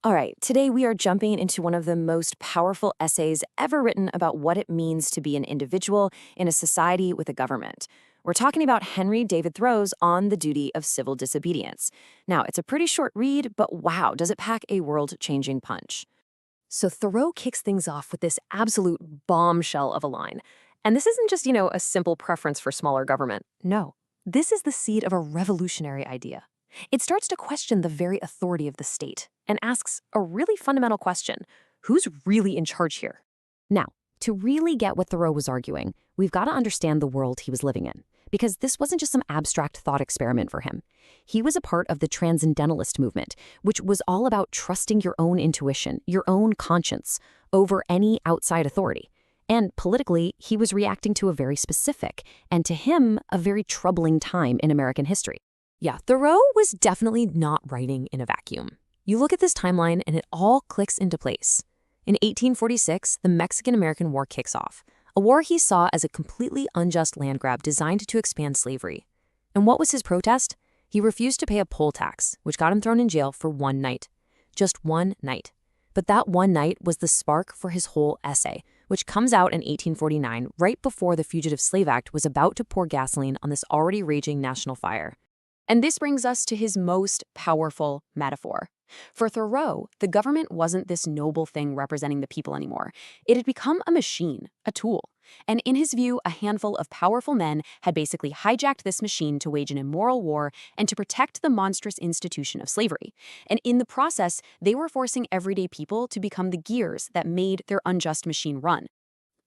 All right, today we are jumping into one of the most powerful essays ever written about what it means to be an individual in a society with a government. We're talking about Henry David Thoreau's On the Duty of Civil Disobedience. Now, it's a pretty short read, but wow, does it pack a world-changing punch. So Thoreau kicks things off with this absolute bombshell of a line. And this isn't just, a simple preference for smaller government. No, this is the seed of a revolutionary idea. It starts to question the very authority of the state and asks a really fundamental question: who's really in charge here? Now, to really get what Thoreau was arguing, we've got to understand the world he was living in, because this wasn't just some abstract thought experiment for him. He was a part of the Transcendentalist movement, which was all about trusting your own intuition, your own conscience, over any outside authority. And politically, he was reacting to a very specific, and to him, a very troubling time in American history. Yeah, Thoreau was definitely not writing in a vacuum. You look at this timeline and it all clicks into place. In 1846, the Mexican-American War kicks off, a war he saw as a completely unjust land grab designed to expand slavery. And what was his protest? He refused to pay a poll tax, which got him thrown in jail for one night. Just one night. But that one night was the spark for his whole essay, which comes out in 1849, right before the Fugitive Slave Act was about to pour gasoline on this already raging national fire. And this brings us to his most powerful metaphor. For Thoreau, the government wasn't this noble thing representing the people anymore. It had become a machine, a tool. And in his view, a handful of powerful men had basically hijacked this machine to wage an immoral war and to protect the monstrous institution of slavery. And in the process, they were forcing everyday people to become the gears that made their unjust machine run.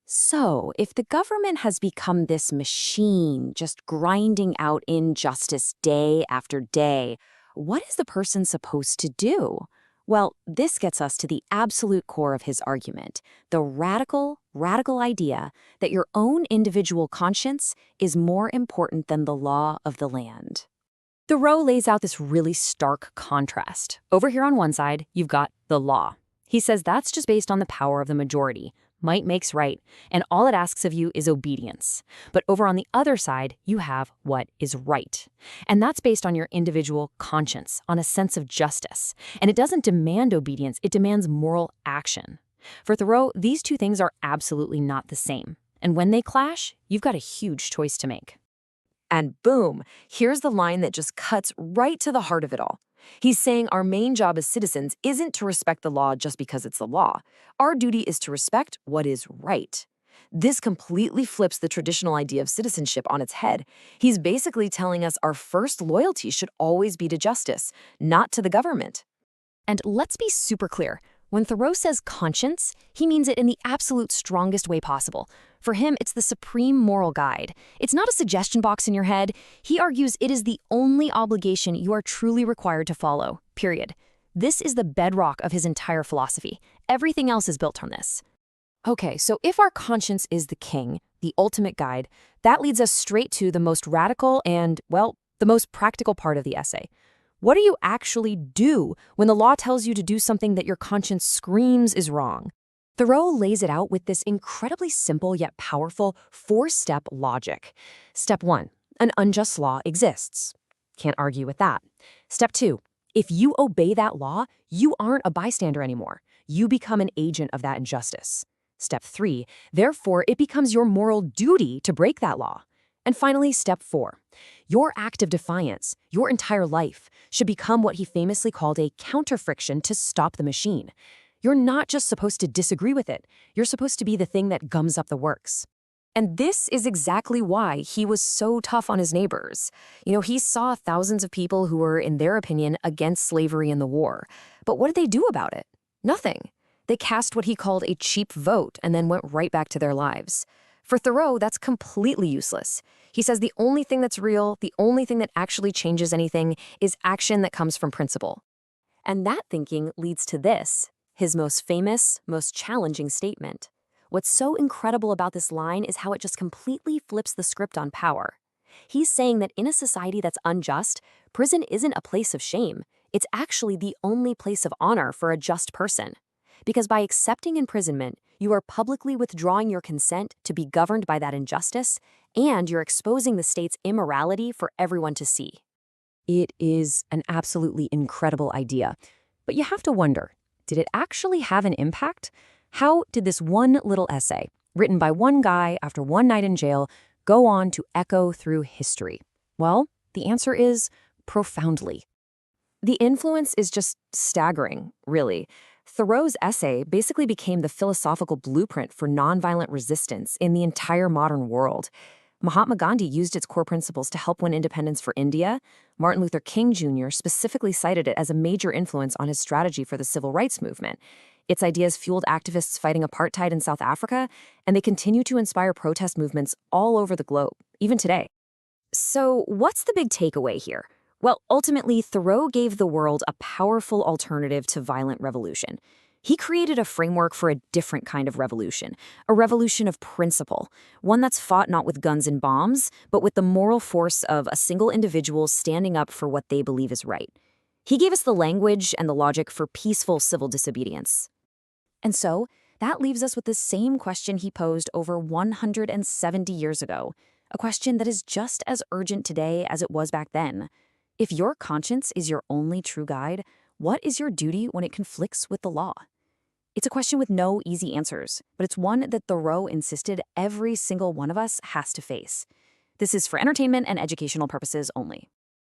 So, if the government has become this machine just grinding out injustice day after day, what is the person supposed to do? Well, this gets us to the absolute core of his argument, the radical idea that your own individual conscience is more important than the law of the land. Thoreau lays out this really stark contrast. Over here on one side, you've got the law. He says that's just based on the power of the majority. Might makes right, and all it asks of you is obedience. But over on the other side, you have what is right. And that's based on your individual conscience, on a sense of justice. And it doesn't demand obedience, it demands moral action. For Thoreau, these two things are absolutely not the same. And when they clash, you've got a huge choice to make. And boom, here's the line that just cuts right to the heart of it all. He's saying our main job as citizens isn't to respect the law just because it's the law. Our duty is to respect what is right. This completely flips the traditional idea of citizenship on its head. He's basically telling us our first loyalty should always be to justice, not to the government. And let's be super clear. When Thoreau says conscience, he means it in the absolute strongest way possible. For him, it's the supreme moral guide. It's not a suggestion box in your head. He argues it is the only obligation you are truly required to follow, period. This is the bedrock of his entire philosophy. Everything else is built on this. Okay, so if our conscience is the king, the ultimate guide, that leads us straight to the most radical and, well, the most practical part of the essay. What do you actually do when the law tells you to do something that your conscience screams is wrong? Thoreau lays it out with this incredibly simple yet powerful four-step logic. Step 1, an unjust law exists. Can't argue with that. Step 2, if you obey that law, you aren't a bystander anymore. You become an agent of that injustice. Step 3, therefore, it becomes your moral duty to break that law. And finally, step 4, your act of defiance, your entire life, should become what he famously called a counterfriction to stop the machine. You're not just supposed to disagree with it, you're supposed to be the thing that gums up the works. And this is exactly why he was so tough on his neighbors. He saw thousands of people who were, in their opinion, against slavery in the war. But what did they do about it? Nothing. They cast what he called a cheap vote and then went right back to their lives. For Thoreau, that's completely useless. He says the only thing that's real, the only thing that actually changes anything, is action that comes from principle. And that thinking leads to this, his most famous, most challenging statement. What's so incredible about this line is how it just completely flips the script on power. He's saying that in a society that's unjust, prison isn't a place of shame. It's actually the only place of honor for a just person. Because by accepting imprisonment, you are publicly withdrawing your consent to be governed by that injustice, and you're exposing the state's immorality for everyone to see. It is an absolutely incredible idea. But you have to wonder, did it actually have an impact? How did this one little essay, written by one guy after one night in jail, go on to echo through history? Well, the answer is profoundly. The influence is just staggering, really. Thoreau's essay basically became the philosophical blueprint for nonviolent resistance in the entire modern world. Mahatma Gandhi used its core principles to help win independence for India. Martin Luther King Jr. specifically cited it as a major influence on his strategy for the civil rights movement. Its ideas fueled activists fighting apartheid in South Africa, and they continue to inspire protest movements all over the globe, even today. So, what's the big takeaway here? Well, ultimately, Thoreau gave the world a powerful alternative to violent revolution. He created a framework for a different kind of revolution, a revolution of principle, one that's fought not with guns and bombs, but with the moral force of a single individual standing up for what they believe is right. He gave us the language and the logic for peaceful civil disobedience. And so, that leaves us with the same question he posed over 170 years ago, a question that is just as urgent today as it was back then. If your conscience is your only true guide, what is your duty when it conflicts with the law? It's a question with no easy answers, but it's one that Thoreau insisted every single one of us has to face. This is for entertainment and educational purposes only.